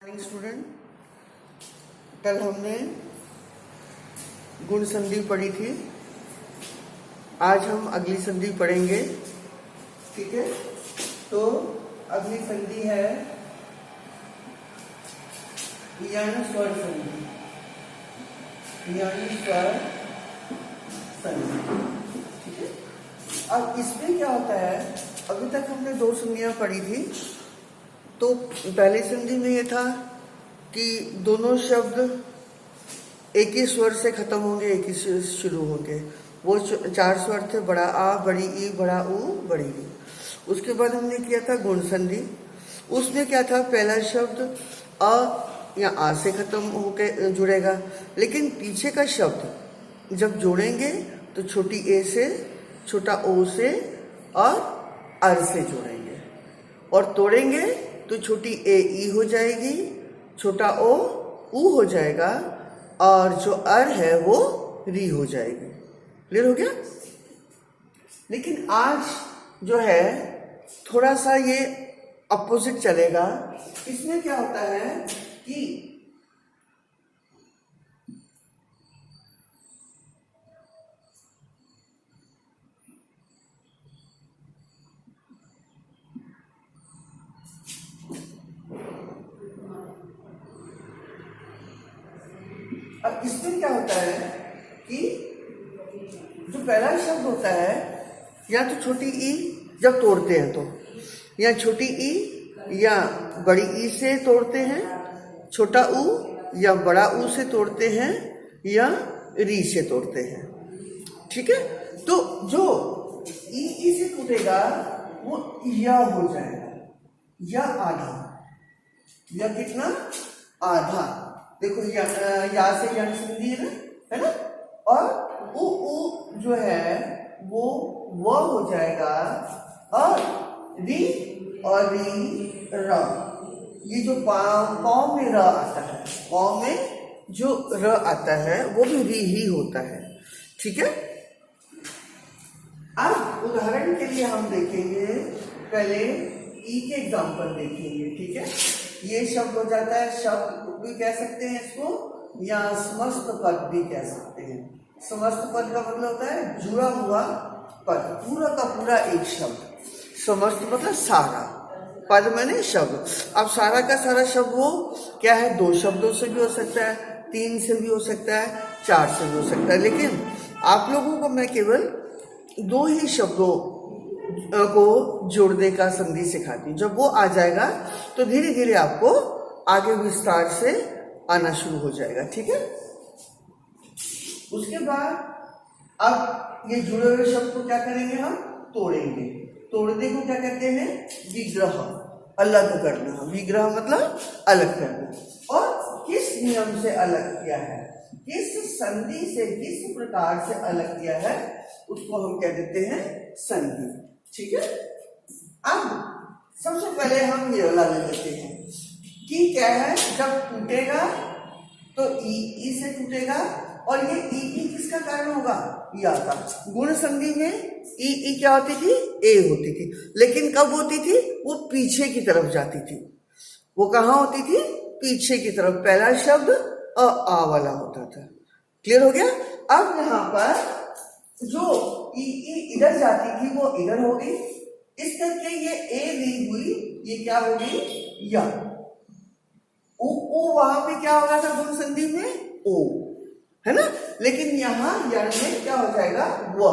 Student, कल हमने गुण संधि पढ़ी थी। आज हम अगली संधि पढ़ेंगे। ठीक है, तो अगली संधि है यण स्वर संधि। यण स्वर संधि, ठीक है। अब इसमें क्या होता है, अभी तक हमने दो संधियां पढ़ी थी। तो पहली संधि में ये था कि दोनों शब्द एक ही स्वर से खत्म होंगे, एक ही से शुरू होंगे। वो चार स्वर थे, बड़ा आ, बड़ी ई, बड़ा ऊ, बड़ी ई। उसके बाद हमने किया था गुण संधि। उसमें क्या था, पहला शब्द अ या आ से खत्म होके जुड़ेगा, लेकिन पीछे का शब्द जब जोड़ेंगे तो छोटी ए से, छोटा ओ से और अर से जोड़ेंगे, और तोड़ेंगे तो छोटी ए ई हो जाएगी, छोटा ओ ऊ हो जाएगा, और जो अर है वो री हो जाएगी। क्लियर हो गया। लेकिन आज जो है थोड़ा सा ये अपोजिट चलेगा। इसमें क्या होता है कि अब इसमें क्या होता है कि जो पहला शब्द होता है, या तो छोटी ई जब तोड़ते हैं तो, या छोटी ई या बड़ी ई से तोड़ते हैं, छोटा ऊ या बड़ा ऊ से तोड़ते हैं, या री से तोड़ते हैं। ठीक है, तो जो ई से टूटेगा वो या हो जाएगा, या आधा, या कितना, आधा। देखो या से यण संधि है ना, और ऊ जो है वो व हो जाएगा, और री और री र। ये जो पाँव में र आता है, पाँव में जो र आता है वो भी री ही होता है। ठीक है। अब उदाहरण के लिए हम देखेंगे, पहले ई के एग्जाम्पल देखेंगे। ठीक है, ये शब्द हो जाता है, शब्द भी कह सकते हैं इसको, या समस्त पद भी कह सकते हैं। समस्त पद का मतलब होता है जुड़ा हुआ पद, पूरा का पूरा एक शब्द। समस्त मतलब सारा, पद माने शब्द। अब सारा का सारा शब्द वो क्या है, दो शब्दों से भी हो सकता है, तीन से भी हो सकता है, चार से भी हो सकता है। लेकिन आप लोगों को मैं केवल दो ही शब्दों को जोड़ने का संधि सिखाती हूँ। जब वो आ जाएगा तो धीरे धीरे आपको आगे विस्तार से आना शुरू हो जाएगा। ठीक है। उसके बाद अब ये जुड़े हुए शब्द को क्या करेंगे, हम तोड़ेंगे। तोड़ने को क्या कहते हैं, विग्रह, अलग करना। विग्रह मतलब अलग करना। और किस नियम से अलग किया है, किस संधि से, किस प्रकार से अलग किया है, उसको हम क्या देते हैं, संधि। ठीक है। अब सबसे पहले हम ये वाला ले लेते हैं कि क्या है, जब टूटेगा तो ई से टूटेगा, और ये ई किसका कारण होगा, या का। गुण संधि में ई क्या होती थी, ए होती थी। लेकिन कब होती थी, वो पीछे की तरफ जाती थी। वो कहाँ होती थी, पीछे की तरफ। पहला शब्द आ वाला होता था। क्लियर हो गया। अब यहाँ पर जो ई इधर जाती थी वो इधर हो गई, इस करके ये ए ली हुई, ये क्या हो गई, या। ओ वहां पे क्या हो रहा था गुण संधि में, ओ है ना। लेकिन यहाँ यण में क्या हो जाएगा, व।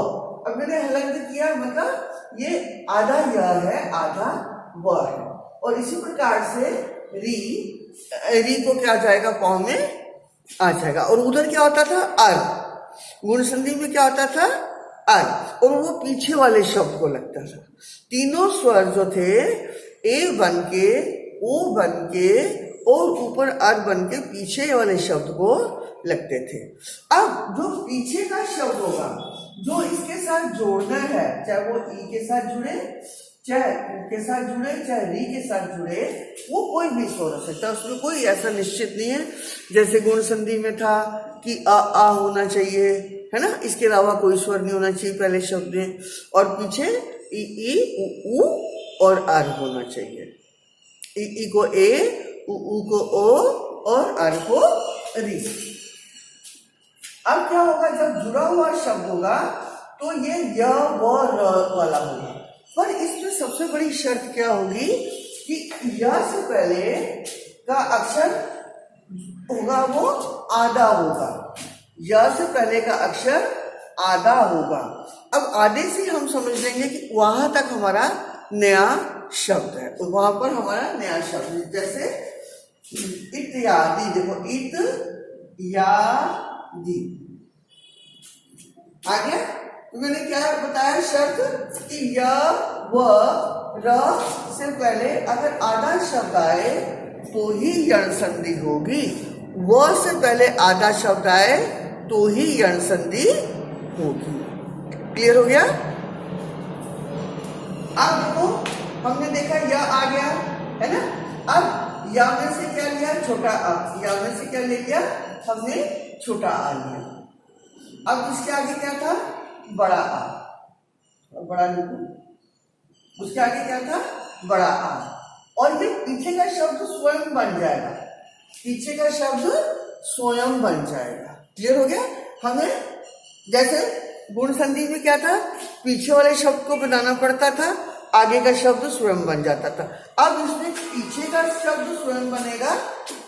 अब मैंने हलंत किया, मतलब ये आधा य है, आधा व है। और इसी प्रकार से री को क्या आ जाएगा, पाँव में आ जाएगा। और उधर क्या होता था, अर। गुण संधि में क्या होता था, अर, और वो पीछे वाले शब्द को लगता था। तीनों स्वर जो थे, ए बन के, ओ बन के, और ऊपर अर बन के पीछे वाले शब्द को लगते थे। अब जो पीछे का शब्द होगा, जो इसके साथ जोड़ना है, चाहे वो ई के साथ जुड़े, चाहे ऊ के साथ जुड़े, चाहे री के साथ जुड़े, वो कोई भी स्वर हो सकता है। उसमें कोई ऐसा निश्चित नहीं है। जैसे गुण संधि में था कि आ होना चाहिए, है ना, इसके अलावा कोई स्वर नहीं होना चाहिए पहले शब्द में, और पीछे ई ऊ और अर होना चाहिए। ई को ए, उ को ओ और अर को री। अब क्या होगा, जब जुड़ा हुआ शब्द होगा तो ये य व र वाला होगा। पर इसमें सबसे बड़ी शर्त क्या होगी कि य से पहले का अक्षर होगा वो आधा होगा। य से पहले का अक्षर आधा होगा। अब आधे से हम समझ लेंगे कि वहां तक हमारा नया शब्द है, वहां पर हमारा नया शब्द। जैसे इत्यादि, देखो इत या दी आ गया। तो मैंने क्या बताया शर्त कि य व र से पहले अगर आधा शब्द आए तो ही यण संधि होगी, व से पहले आधा शब्द आए तो ही यण संधि होगी। क्लियर हो गया। अब देखो हमने देखा या आ गया है ना। अब या में से क्या लिया, छोटा आ। या में से क्या ले लिया हमने, छोटा आ लिया। अब उसके आगे क्या था, बड़ा आ, बड़ा लिखो। उसके आगे क्या था, बड़ा आ। और ये पीछे का शब्द स्वयं बन जाएगा, पीछे का शब्द स्वयं बन जाएगा। क्लियर हो गया। हमें जैसे गुण संधि में क्या था, पीछे वाले शब्द को बनाना पड़ता था, आगे का शब्द स्वयं बन जाता था। अब इसमें पीछे का शब्द स्वयं बनेगा,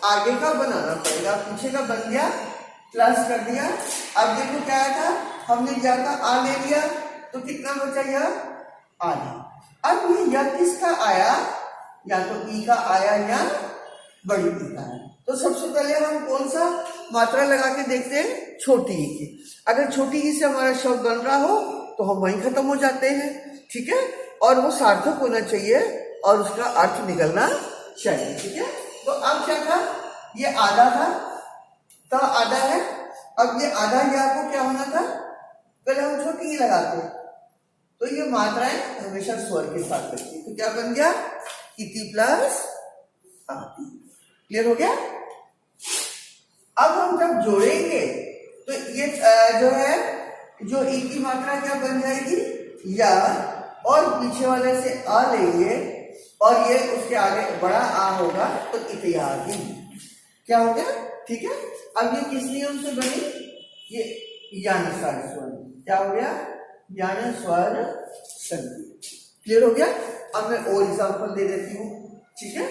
आगे का बनाना पड़ेगा। पीछे का बन गया, प्लस कर दिया। अब देखो क्या आया था, हमने या का आ ले लिया तो कितना बचा, यह आधा। अब ये या किसका आया, या तो ई का आया या बड़ी ई का आया। तो सबसे पहले हम कौन सा मात्रा लगा के देखते हैं, छोटी ई की। अगर छोटी ई से हमारा शब्द बन रहा हो तो हम वहीं खत्म हो जाते हैं, ठीक है। और वो सार्थक होना चाहिए और उसका अर्थ निकलना चाहिए, ठीक है। तो अब क्या था, ये आधा था तो आधा है। अब ये आधा या को क्या होना था, पहले हम छोटी ई लगाते, तो ये मात्राएं हमेशा स्वर के साथ रखती। तो क्या बन गया, इति प्लस आदि। क्लियर हो गया। अब हम जब जोड़ेंगे तो ये जो है, जो ई की मात्रा क्या बन जाएगी, या, और पीछे वाले से आ लेंगे और ये उसके आगे बड़ा आ होगा तो इत्यादि। क्या हो गया, ठीक है। अब ये किस नियम से बनी, ये यानी स्वर स्वर, क्या हो गया, यानी स्वर संधि। क्लियर हो गया। अब मैं और एग्जांपल दे देती हूं, ठीक है।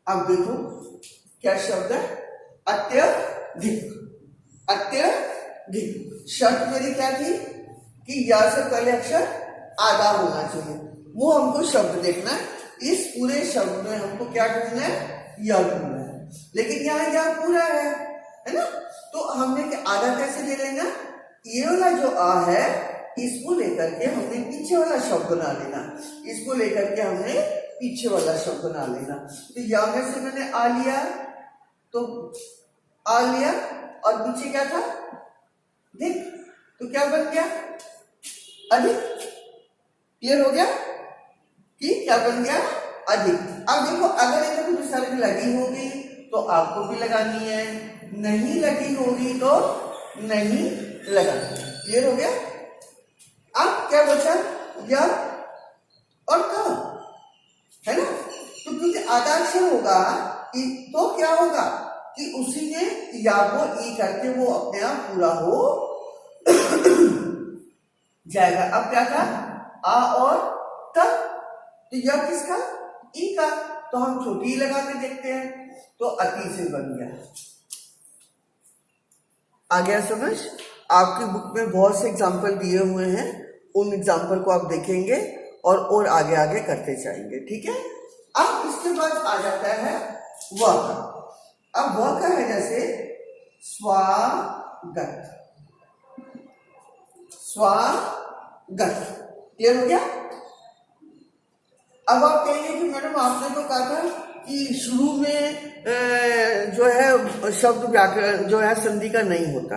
अब देखो क्या शब्द है, अत्यधिक। अत्यधिक शर्त मेरी क्या थी कि या से पहले अक्षर आधा होना चाहिए। वो हमको शब्द देखना है, इस पूरे शब्द में हमको क्या ढूंढना है, या ढूंढना है। लेकिन यहाँ या पूरा है ना। तो हमने आधा कैसे ले लेना, ये वाला जो आ है इसको लेकर के हमने पीछे वाला शब्द बना लेना, इसको लेकर के हमने पीछे वाला शब्द बना लेना। तो या में से मैंने आ लिया तो आ लिया, और पीछे क्या था, देख, तो क्या बन गया, अधिक। क्लियर हो गया कि क्या बन गया, अधिक। अब देखो अगर इधर विसर्ग लगी होगी तो आपको भी लगानी है, नहीं लगी होगी तो नहीं लगानी। क्लियर हो गया। अब क्या बचा, या और का, है ना। तो क्योंकि आधा अक्षर होगा तो क्या होगा कि उसी में या को ई करके वो अपने आप पूरा हो जाएगा। अब क्या था, आ और त, तो यह किसका, ई का। तो हम छोटी लगा के देखते हैं, तो अति से बन गया। आ गया समझ। आपकी बुक में बहुत से एग्जाम्पल दिए हुए हैं, उन एग्जाम्पल को आप देखेंगे और आगे आगे करते जाएंगे, ठीक है। अब इसके बाद आ जाता है वह का। अब वह का है जैसे स्वागत, स्वागत। क्लियर हो गया। अब आप कहेंगे कि मैडम आपने तो कहा था कि शुरू में जो है शब्द व्याकरण जो है संधि का नहीं होता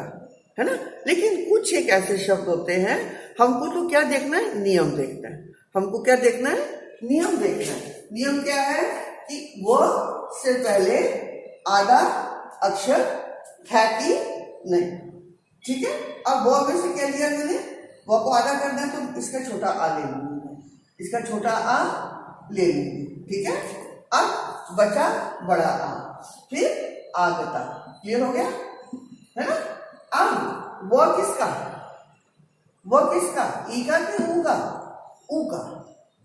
है ना। लेकिन कुछ एक ऐसे शब्द होते हैं, हमको तो क्या देखना है, नियम देखना है। हमको क्या देखना है, नियम देखना है। नियम क्या है कि वो से पहले आधा अक्षर है कि नहीं। ठीक है। अब वो में से क्या लिया मैंने, वो को आधा करना है तो इसका छोटा आ ले लूंगी, इसका छोटा आ ले लूंगी, ठीक है। अब बचा बड़ा आ, फिर आगता, क्लियर हो गया है ना। अब वो किसका, वो किसका, ई का कि ऊ का, ऊ का,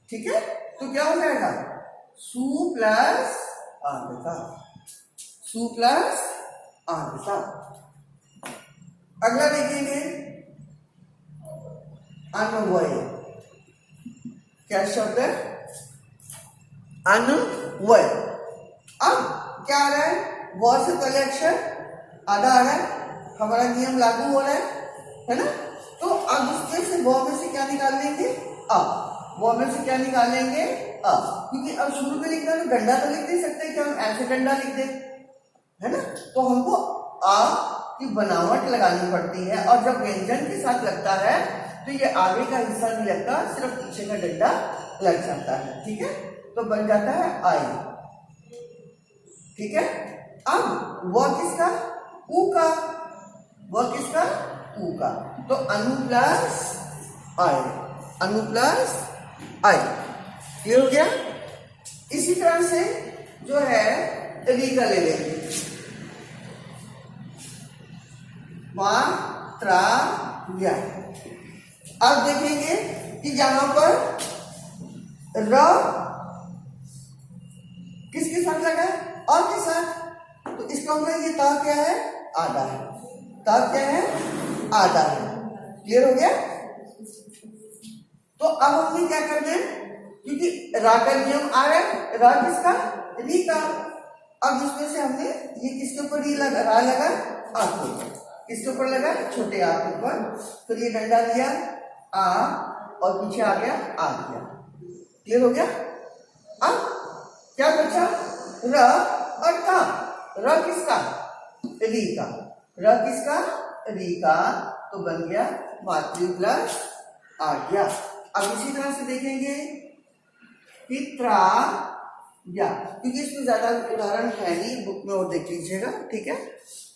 ठीक है। तो क्या हो जाएगा, सु प्लस आगता, सु प्लस आगता। अगला देखेंगे अन्वय, क्या शब्द है, अन्वय। अब क्या आ रहा है, वो से पहले अक्षर आधा आ रहा है, हमारा नियम लागू हो रहा है ना। तो अब उसमें से वो में से क्या निकाल लेंगे, अ, वो में से क्या निकाल लेंगे, अ, क्योंकि अब शुरू में लिखना तो डंडा तो लिख नहीं सकते कि हम ऐसे डंडा लिख दें, है ना। तो हमको आ की बनावट लगानी पड़ती है, और जब व्यंजन के साथ लगता है तो ये आगे का हिस्सा नहीं लगता, सिर्फ पीछे का डंडा लग जाता है, ठीक है। तो बन जाता है आई, ठीक है। अब वह किसका, ऊ का, वह किसका, ऊ का। तो अनु प्लस आई, अनु प्लस आई, क्लियर हो गया। इसी तरह से जो है री का ले लेंगे, मात्रा या। अब देखेंगे कि यहां पर र किसके साथ लगा है, और के साथ, तो इसका मतलब ये ता क्या है, आधा है, ता क्या है, आधा है, क्लियर हो गया। तो अब हमने क्या करना है, क्योंकि रा का नियम आ रहा है, रा किसका, री का। अब इसमें से हमने ये किसके ऊपर री लगा, रा लगा आंख के ऊपर, किसके ऊपर लगा, छोटे आ के ऊपर, तो ये डंडा लिया आ और पीछे आ गया आ गया, क्लियर हो गया। अब क्या बचा, र और का, र किसका, री का, र किसका, री का, तो बन गया मातृ प्लस आ गया। अब इसी तरह से देखेंगे पित्रा या, क्योंकि इसमें ज्यादा उदाहरण है नहीं, बुक में और देख लीजिएगा, ठीक है।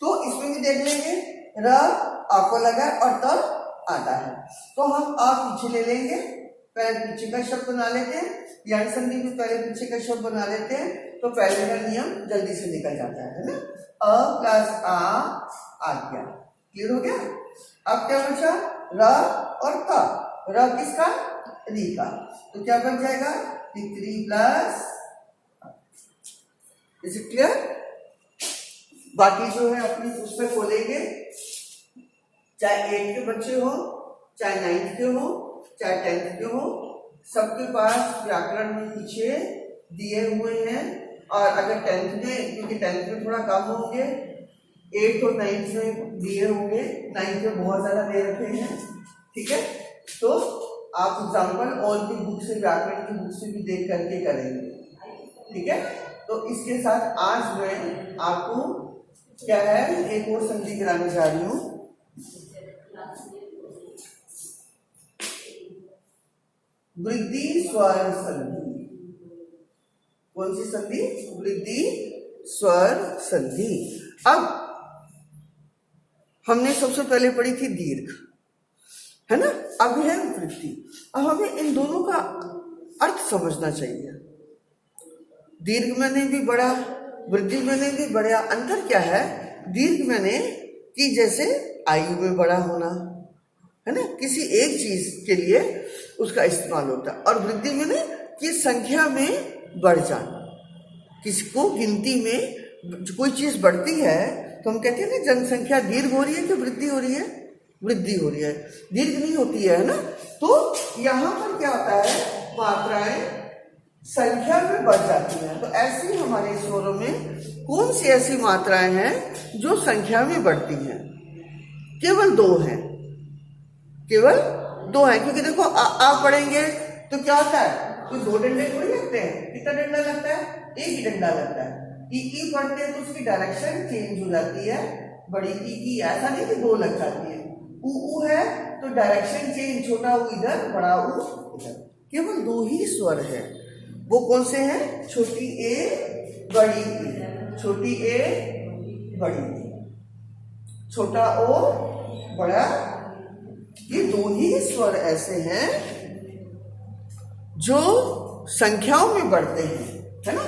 तो इसमें भी देख लेंगे, र आ को लगा और तब आता है, तो हम आ पीछे ले लेंगे, पहले पीछे का शब्द बना लेते हैं, यण संधि में पहले पीछे का शब्द बना लेते हैं, तो पहले का नियम जल्दी से निकल जाता है ना। अ प्लस आ गया, क्लियर हो गया। अब क्या बचा, र और का, र किसका, री का, तो क्या बन जाएगा, पितरी प्लस, इज इट क्लियर। बाकी जो है अपनी पुस्तक खोलेंगे, चाहे 8 के बच्चे हो, चाहे 9th के हो, चाहे 10th के हो, सबके पास व्याकरण में पीछे दिए हुए हैं। और अगर 10th में, क्योंकि 10th में थोड़ा कम होंगे, 8th और 9th में दिए होंगे, 9th में बहुत ज्यादा दे रखे हैं, ठीक है। तो आप एग्जाम्पल और भी बुक से, व्याकरण की बुक से भी देख करके करेंगे, ठीक है। तो इसके साथ आज मैं आपको क्या है, एक और संधि कराने जा रही हूँ, वृद्धि स्वर संधि। कौन सी संधि, वृद्धि स्वर संधि। अब हमने सबसे पहले पढ़ी थी दीर्घ, है ना, अब है वृद्धि। अब हमें इन दोनों का अर्थ समझना चाहिए, दीर्घ मैंने भी बड़ा, वृद्धि मैंने भी बड़ा। अंतर क्या है, दीर्घ मैंने कि जैसे आयु में बड़ा होना, है ना, किसी एक चीज के लिए उसका इस्तेमाल होता है, और वृद्धि मैंने कि संख्या में बढ़ जाना, किसको गिनती में कोई चीज बढ़ती है तो हम कहते हैं ना, जनसंख्या दीर्घ हो रही है कि वृद्धि हो रही है, वृद्धि हो रही है, दीर्घ नहीं होती है ना। तो यहाँ पर क्या होता है, मात्राएं संख्या में बढ़ जाती हैं। तो ऐसी हमारे स्वरों में कौन सी ऐसी मात्राएं हैं जो संख्या में बढ़ती हैं, केवल 2 हैं, केवल 2 हैं। क्योंकि देखो आ पढ़ेंगे तो क्या होता है, तो 2 डंडे थोड़ी लगते हैं, कितना डंडा लगता है, एक ही डंडा लगता है। ई पढ़ते हैं तो उसकी डायरेक्शन चेंज हो जाती है, बड़ी ई ऐसा नहीं कि 2 लग जाती है। ऊ है तो डायरेक्शन चेंज, छोटा ऊ इधर, बड़ा ऊ इधर, केवल 2 ही स्वर है। वो कौन से हैं, छोटी ए बड़ी ई, छोटी ए बड़ी ई, छोटा ओ बड़ा। ये दो ही स्वर ऐसे हैं जो संख्याओं में बढ़ते हैं, है ना।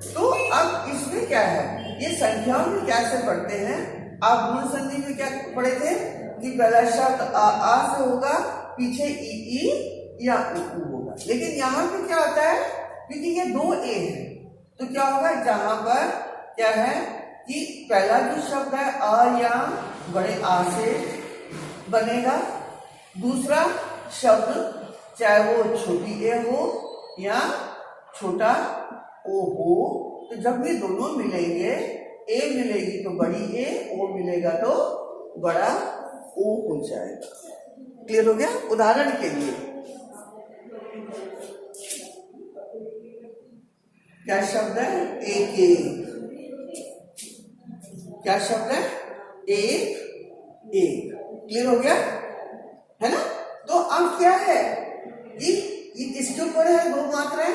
तो अब इसमें क्या है, ये संख्याओं में कैसे बढ़ते हैं। आप गुण संधि में क्या पढ़े थे कि पहला शब्द आ से होगा, पीछे ई या उ होगा। लेकिन यहाँ पे क्या होता है, क्योंकि ये दो ए है, तो क्या होगा, जहां पर क्या है कि पहला जो शब्द है अ या बड़े आ से बनेगा, दूसरा शब्द चाहे वो छोटी ए हो या छोटा ओ हो, तो जब भी दोनों मिलेंगे, ए मिलेगी तो बड़ी ए, ओ मिलेगा तो बड़ा ओ हो जाएगा। क्लियर हो गया। उदाहरण के लिए क्या शब्द है, एक एक। क्या शब्द है, एक एक। क्लियर हो गया, है ना। तो अब क्या है कि ये किसके ऊपर है, दो मात्राएं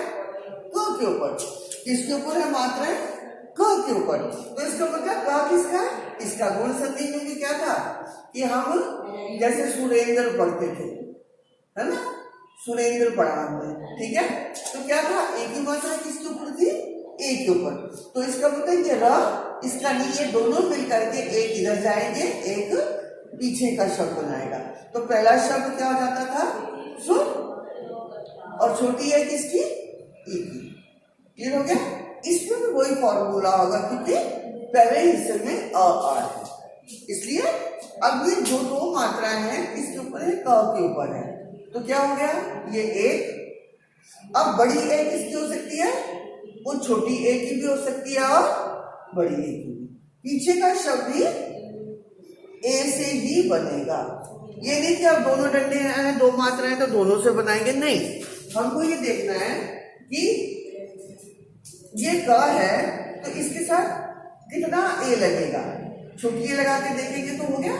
क के ऊपर। किसके ऊपर है मात्राएं, क के ऊपर। तो इसका मतलब क किसका, इसका। गुण संधि में भी क्या था कि हम जैसे सुरेंद्र पढ़ते थे, है ना, सुरेंद्र पढ़ा हमने, ठीक है। तो क्या था, एक ही मात्रा किसके ऊपर थी, ए के ऊपर। तो इसका मतलब ये र, इसका नहीं, ये दोनों मिलकर के एक इधर जाएंगे, एक पीछे का शब्द बनाएगा। तो पहला शब्द क्या हो जाता था, सुर, और छोटी है किसकी, ए की। क्लियर हो गया। इसमें भी वही फॉर्मूला होगा, क्योंकि पहले हिस्से में अ आ है, इसलिए अब ये जो दो मात्राएं हैं इसके ऊपर है, क के ऊपर है। तो क्या हो गया, ये एक। अब बड़ी ए किसकी हो सकती है, वो छोटी ए की भी हो सकती है और बड़ी ए की भी। पीछे का शब्द भी ए से ही बनेगा। ये नहीं कि अब दोनों डंडे हैं, दो मात्राएं तो दोनों से बनाएंगे, नहीं। हमको ये देखना है कि ये क है तो इसके साथ कितना ए लगेगा। छोटी ए लगा के देखेंगे तो हो गया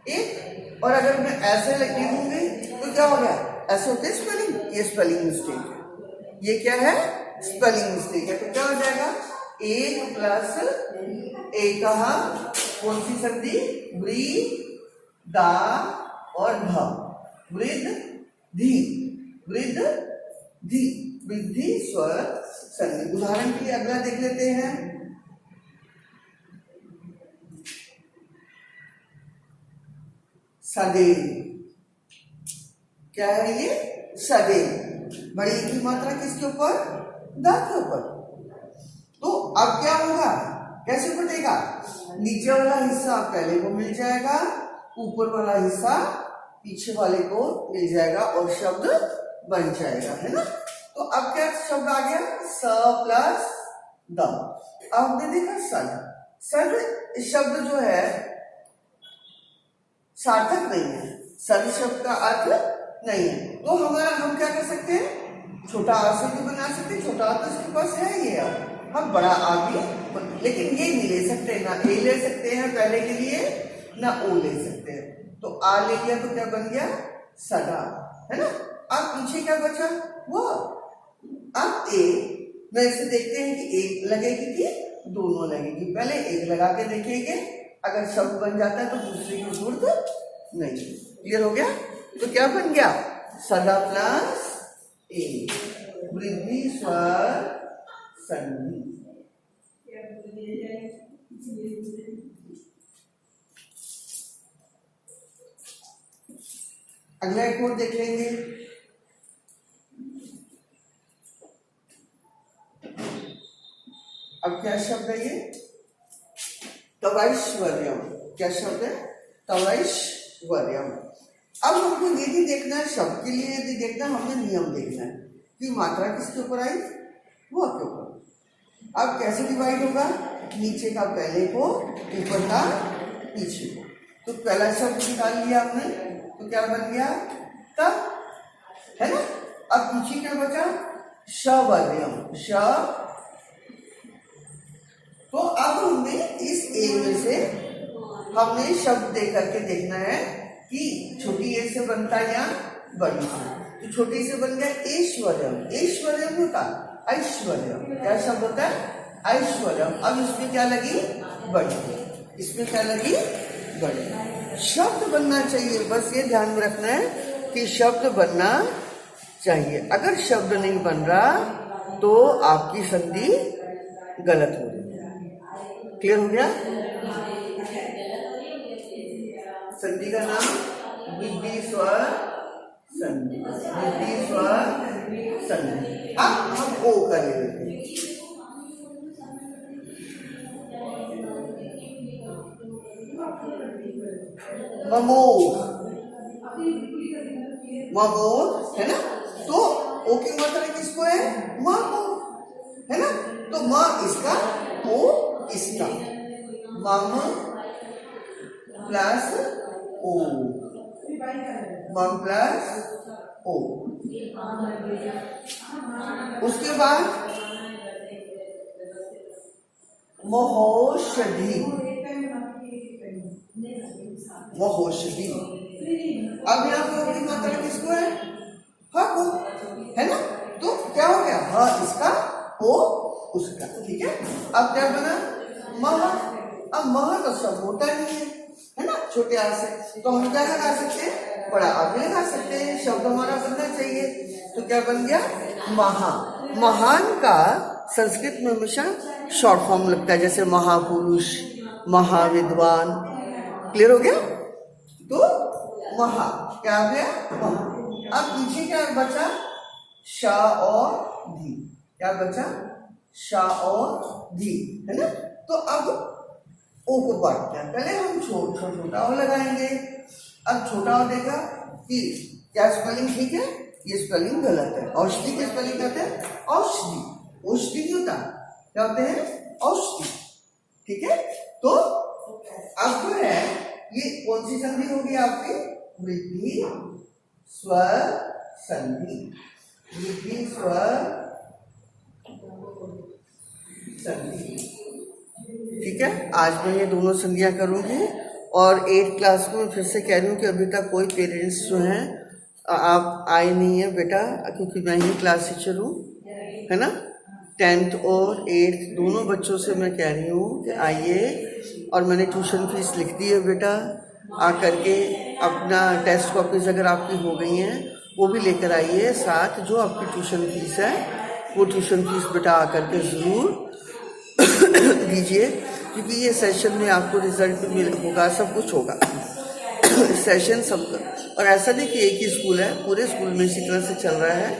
एक, और अगर मैं ऐसे लिखूंगी तो क्या हो गया, ऐसे होते हैं स्पेलिंग, ये स्पेलिंग मिस्टेक है, ये क्या है, स्पेलिंग मिस्टेक है। तो क्या हो जाएगा, एक प्लस ए कहा, कौन सी संधि, व्री दा और ध, वृद्धि, वृद्धि, वृद्धि स्वर संधि। उदाहरण के लिए अगला देख लेते हैं। सदैव, क्या है ये, सदैव। बड़ी की मात्रा किसके ऊपर, द के ऊपर। तो अब क्या होगा, कैसे बटेगा, नीचे वाला हिस्सा पहले को मिल जाएगा, ऊपर वाला हिस्सा पीछे वाले को मिल जाएगा और शब्द बन जाएगा, है ना। तो अब क्या शब्द आ गया, स प्लस द। अब हमने देखा सद, सद शब्द जो है सार्थक नहीं है, सद शब्द का अर्थ नहीं है। तो हमारा हम क्या कर सकते हैं, छोटा आ से भी बना सकते हैं, छोटा आ तो इसके पास है ये, अब हम बड़ा आ भी, लेकिन ये नहीं ले सकते, ना ए ले सकते हैं पहले के लिए, ना ओ ले सकते हैं। तो आ ले लिया तो क्या बन गया, सदा, है ना। अब पीछे क्या बचा, वो। अब ए में से देखते हैं कि एक लगेगी कि दोनों लगेगी। पहले एक लगा के देखेंगे, अगर शब्द बन जाता है तो दूसरे की जरूरत नहीं। क्लियर हो गया। तो क्या बन गया, सदा प्लस ए, वृद्धि स्वर संधि। अगला एक और देख लेंगे। अब क्या शब्द है ये, तवैश्वर्यम। क्या शब्द है, तवैश्वर्यम। अब हमको ये भी देखना है, शब्द के लिए यदि देखना है, हमें नियम देखना है कि मात्रा किसके ऊपर आई, वो के ऊपर। अब कैसे डिवाइड होगा, नीचे का पहले को, ऊपर का पीछे को। तो पहला शब्द निकाल लिया हमने, तो क्या बन गया, तब, है ना। अब पीछे क्या बचा, शवर्यम, श। तो अब हमें इस ए में से हमने शब्द दे करके देखना है कि छोटी ए से बनता है या बड़ी से। तो छोटी से बन गया ऐश्वर्यम, ऐश्वर्यम होता ऐश्वर्यम। क्या शब्द होता है, ऐश्वर्यम। अब इसमें क्या लगी, बड़ी, इसमें क्या लगी, बड़ी। शब्द बनना चाहिए, बस ये ध्यान में रखना है कि शब्द बनना चाहिए। अगर शब्द नहीं बन रहा तो आपकी संधि गलत हो रही है। क्लियर हो गया? संधि का नाम विधि स्वर संधि, विधि स्वर संधि। अब हम ओ का ले लेते हैं। ममोद, ममोद है ना, तो ओ की मात्रा किसको है? ममोद है ना, तो माँ इसका, ओ इसका, मम प्लस ओ, मम प्लस ओ। उसके बाद महोषधि, महोषधि। अब यहाँ पे की मात्रा किसको है? ह को है ना, तो क्या हो गया? ह इसका, ओ उसका। ठीक है, अब क्या बना? मह। अब मह तो सब होता नहीं है ना, छोटे आ से, तो हम क्या लगा सकते हैं? बड़ा आ भी लगा सकते हैं। शब्द हमारा बनना चाहिए, तो क्या बन गया? महा। महान का संस्कृत में हमेशा शॉर्ट फॉर्म लगता है, जैसे महापुरुष, महाविद्वान। क्लियर हो गया? तो महा क्या आ गया? महा। अब पीछे क्या बचा? शा और धी। क्या बचा? शा और धी है ना, तो अब ओ को बांटते हैं। पहले हम छोटा ओ लगाएंगे। अब छोटा ओ देखा कि क्या स्पेलिंग ठीक है, ये स्पेलिंग गलत है। औषधि की स्पेलिंग कहते हैं औषधि, औषधि नहीं होता, क्या होते हैं? औषधि। ठीक है, तो अब जो है ये कौन सी संधि होगी आपकी? वृद्धि स्वर संधि, वृद्धि स्वर संधि। ठीक है, आज मैं ये दोनों संधियां करूंगी। और 8th क्लास में फिर से कह रही हूँ कि अभी तक कोई पेरेंट्स जो हैं आप आए नहीं है बेटा, क्योंकि मैं ही क्लास टीचर हूँ, है ना। 10th और 8th दोनों बच्चों से मैं कह रही हूँ कि आइए, और मैंने ट्यूशन फीस लिख दी है बेटा, आकर के अपना टेस्ट कॉपीज अगर आपकी हो गई हैं वो भी लेकर आइए साथ। जो आपकी ट्यूशन फीस है वो ट्यूशन फीस बेटा आकर के ज़रूर दीजिए, क्योंकि ये सेशन में आपको रिजल्ट मिल होगा, सब कुछ होगा सेशन सबका। और ऐसा नहीं कि एक ही स्कूल है, पूरे स्कूल में इसी तरह से चल रहा है,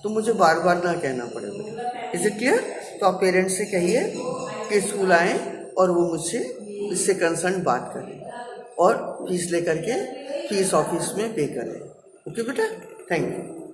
तो मुझे बार बार ना कहना पड़ेगा। Is it clear? तो आप पेरेंट्स से कहिए कि स्कूल आएँ और वो मुझसे इससे कंसर्न बात करें और फीस लेकर के फीस ऑफिस में पे करें। ओके बेटा, थैंक यू।